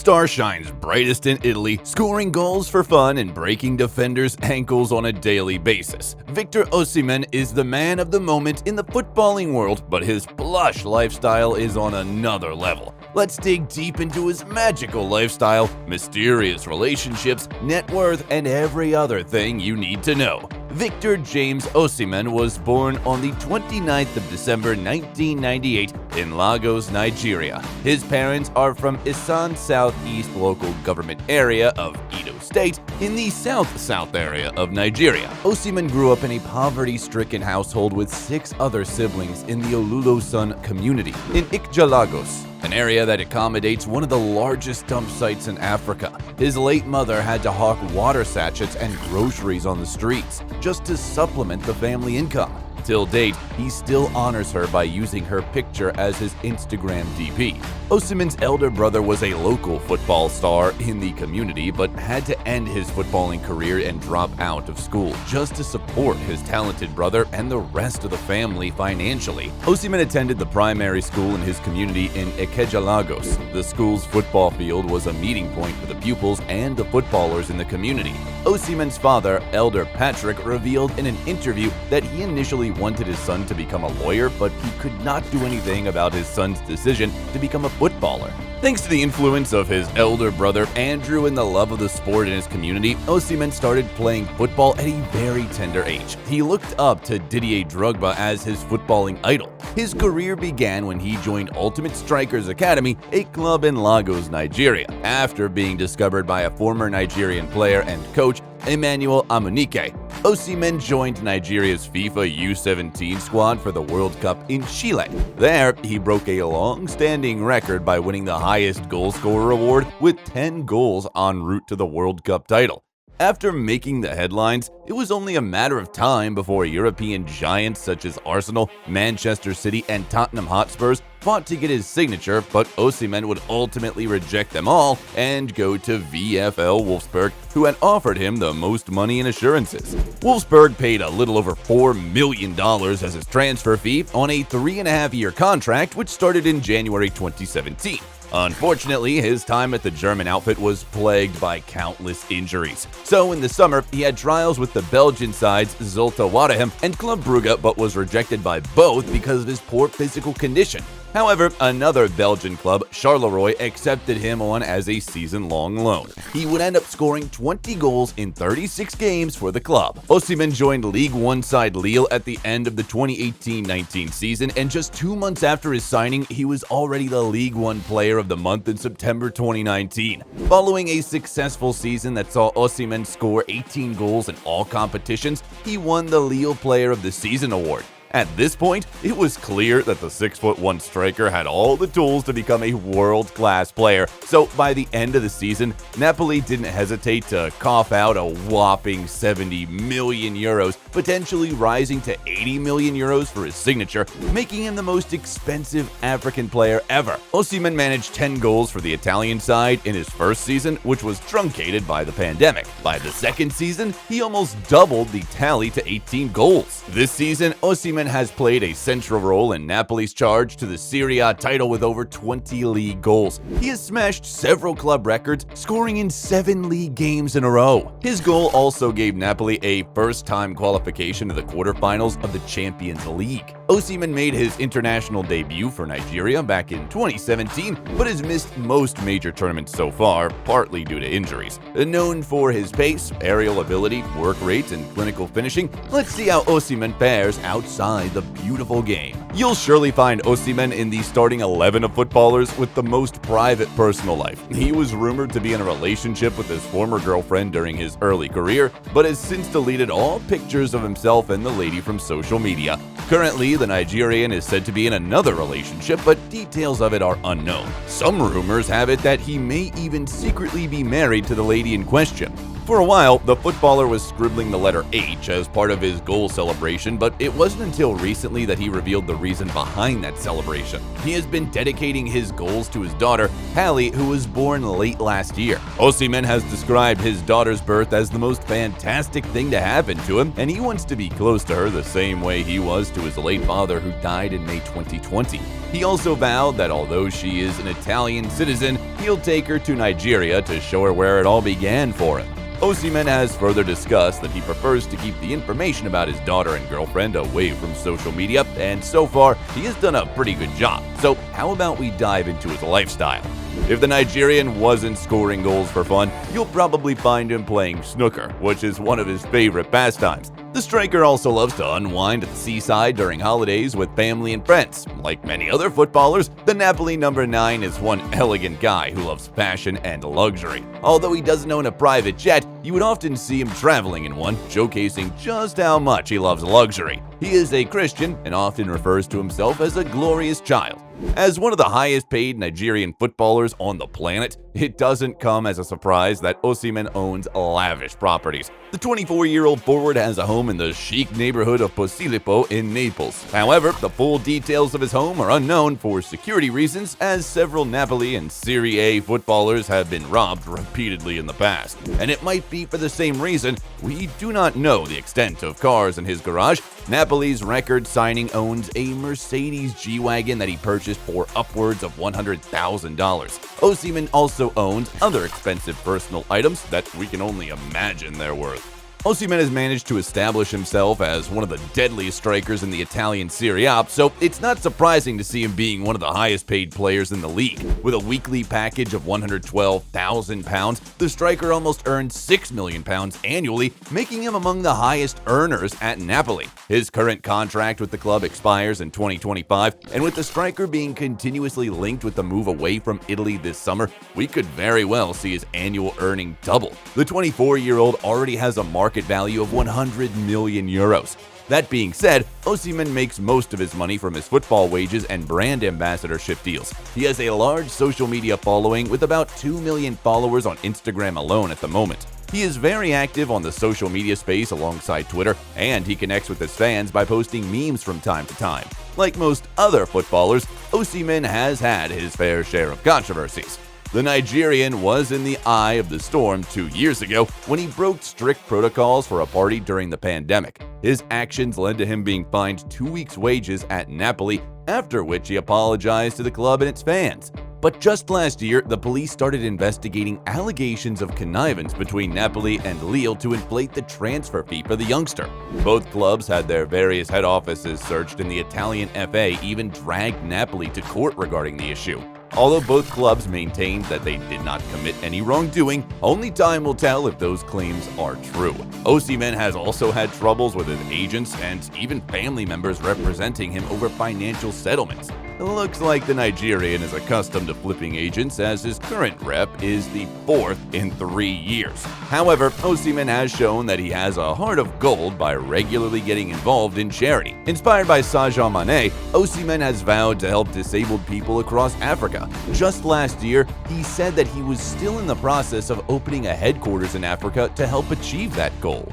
star shines brightest in Italy, scoring goals for fun and breaking defenders' ankles on a daily basis. Victor Osimhen is the man of the moment in the footballing world, but his plush lifestyle is on another level. Let's dig deep into his magical lifestyle, mysterious relationships, net worth, and every other thing you need to know. Victor James Osimhen was born on the 29th of December 1998 in Lagos, Nigeria. His parents are from Isan Southeast local government area of Edo State in the South area of Nigeria. Osimhen grew up in a poverty-stricken household with 6 other siblings in the Olulosun community in Lagos, an area that accommodates one of the largest dump sites in Africa. His late mother had to hawk water sachets and groceries on the streets just to supplement the family income. Till date, he still honors her by using her picture as his Instagram DP. Osimhen's elder brother was a local football star in the community, but had to end his footballing career and drop out of school just to support his talented brother and the rest of the family financially. Osimhen attended the primary school in his community in Lagos. The school's football field was a meeting point for the pupils and the footballers in the community. Osimhen's father, Elder Patrick, revealed in an interview that he initially wanted his son to become a lawyer, but he could not do anything about his son's decision to become a footballer. Thanks to the influence of his elder brother Andrew and the love of the sport in his community, Osimhen started playing football at a very tender age. He looked up to Didier Drogba as his footballing idol. His career began when he joined Ultimate Strikers Academy, a club in Lagos, Nigeria, after being discovered by a former Nigerian player and coach, Emmanuel Amunike. Osimhen joined Nigeria's FIFA U17 squad for the World Cup in Chile. There, he broke a long-standing record by winning the highest goal scorer award with 10 goals en route to the World Cup title. After making the headlines, it was only a matter of time before European giants such as Arsenal, Manchester City, and Tottenham Hotspurs fought to get his signature, but Osimhen would ultimately reject them all and go to VfL Wolfsburg, who had offered him the most money in assurances. Wolfsburg paid a little over $4 million as his transfer fee on a 3.5-year contract, which started in January 2017. Unfortunately, his time at the German outfit was plagued by countless injuries. So in the summer, he had trials with the Belgian sides Zulte Waregem and Club Brugge, but was rejected by both because of his poor physical condition. However, another Belgian club, Charleroi, accepted him on as a season-long loan. He would end up scoring 20 goals in 36 games for the club. Osimhen joined League One side Lille at the end of the 2018-19 season, and just 2 months after his signing, he was already the League One Player of the Month in September 2019. Following a successful season that saw Osimhen score 18 goals in all competitions, he won the Lille Player of the Season award. At this point, it was clear that the 6'1" striker had all the tools to become a world-class player, so by the end of the season, Napoli didn't hesitate to cough out a whopping 70 million euros, potentially rising to 80 million euros for his signature, making him the most expensive African player ever. Osimhen managed 10 goals for the Italian side in his first season, which was truncated by the pandemic. By the second season, he almost doubled the tally to 18 goals. This season, Osimhen has played a central role in Napoli's charge to the Serie A title with over 20 league goals. He has smashed several club records, scoring in 7 league games in a row. His goal also gave Napoli a first-time qualification to the quarterfinals of the Champions League. Osimhen made his international debut for Nigeria back in 2017, but has missed most major tournaments so far, partly due to injuries. Known for his pace, aerial ability, work rate, and clinical finishing, let's see how Osimhen fares outside the beautiful game. You'll surely find Osimhen in the starting 11 of footballers with the most private personal life. He was rumored to be in a relationship with his former girlfriend during his early career, but has since deleted all pictures of himself and the lady from social media. Currently, the Nigerian is said to be in another relationship, but details of it are unknown. Some rumors have it that he may even secretly be married to the lady in question. For a while, the footballer was scribbling the letter H as part of his goal celebration, but it wasn't until recently that he revealed the reason behind that celebration. He has been dedicating his goals to his daughter, Hallie, who was born late last year. Osimhen has described his daughter's birth as the most fantastic thing to happen to him, and he wants to be close to her the same way he was to his late father, who died in May 2020. He also vowed that although she is an Italian citizen, he'll take her to Nigeria to show her where it all began for him. Osimhen has further discussed that he prefers to keep the information about his daughter and girlfriend away from social media, and so far, he has done a pretty good job. So how about we dive into his lifestyle? If the Nigerian wasn't scoring goals for fun, you'll probably find him playing snooker, which is one of his favorite pastimes. The striker also loves to unwind at the seaside during holidays with family and friends. Like many other footballers, the Napoli number 9 is one elegant guy who loves fashion and luxury. Although he doesn't own a private jet, you would often see him traveling in one, showcasing just how much he loves luxury. He is a Christian and often refers to himself as a glorious child. As one of the highest paid Nigerian footballers on the planet, it doesn't come as a surprise that Osimhen owns lavish properties. The 24-year-old forward has a home in the chic neighborhood of Posillipo in Naples. However, the full details of his home are unknown for security reasons, as several Napoli and Serie A footballers have been robbed repeatedly in the past. And it might be for the same reason we do not know the extent of cars in his garage. Napoli's record signing owns a Mercedes G-Wagon that he purchased for upwards of $100,000. Osimhen also owns other expensive personal items that we can only imagine their worth. Osimhen has managed to establish himself as one of the deadliest strikers in the Italian Serie A, so it's not surprising to see him being one of the highest paid players in the league. With a weekly package of £112,000, the striker almost earns £6 million annually, making him among the highest earners at Napoli. His current contract with the club expires in 2025, and with the striker being continuously linked with the move away from Italy this summer, we could very well see his annual earning double. The 24-year-old already has a market value of €100 million. That being said, Osimhen makes most of his money from his football wages and brand ambassadorship deals. He has a large social media following with about 2 million followers on Instagram alone at the moment. He is very active on the social media space alongside Twitter, and he connects with his fans by posting memes from time to time. Like most other footballers, Osimhen has had his fair share of controversies. The Nigerian was in the eye of the storm 2 years ago when he broke strict protocols for a party during the pandemic. His actions led to him being fined 2 weeks' wages at Napoli, after which he apologized to the club and its fans. But just last year, the police started investigating allegations of connivance between Napoli and Lille to inflate the transfer fee for the youngster. Both clubs had their various head offices searched, and the Italian FA even dragged Napoli to court regarding the issue. Although both clubs maintained that they did not commit any wrongdoing, only time will tell if those claims are true. Osimhen has also had troubles with his agents and even family members representing him over financial settlements. It looks like the Nigerian is accustomed to flipping agents, as his current rep is the 4th in 3 years. However, Osimhen has shown that he has a heart of gold by regularly getting involved in charity. Inspired by Sadio Mane, Osimhen has vowed to help disabled people across Africa. Just last year, he said that he was still in the process of opening a headquarters in Africa to help achieve that goal.